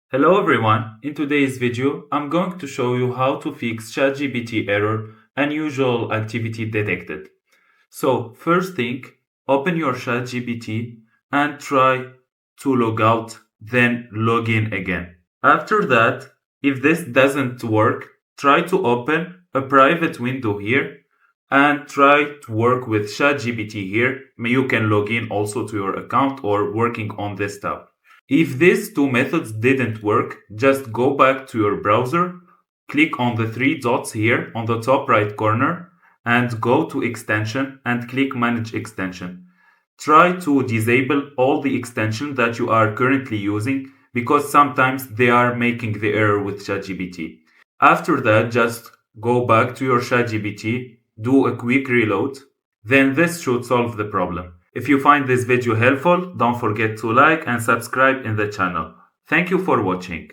Hello everyone, in today's video I'm going to show you how to fix ChatGPT error unusual activity detected. So first thing, open your ChatGPT and try to log out, then log in again. After that, if this doesn't work, try to open a private window here and try to work with ChatGPT here. You can log in also to your account or working on this tab. If these two methods didn't work, just go back to your browser, click on the three dots here on the top right corner, and go to extension and click manage extension. Try to disable all the extensions that you are currently using because sometimes they are making the error with ChatGPT. After that, just go back to your ChatGPT, do a quick reload, then this should solve the problem. If you find this video helpful, don't forget to like and subscribe in the channel. Thank you for watching.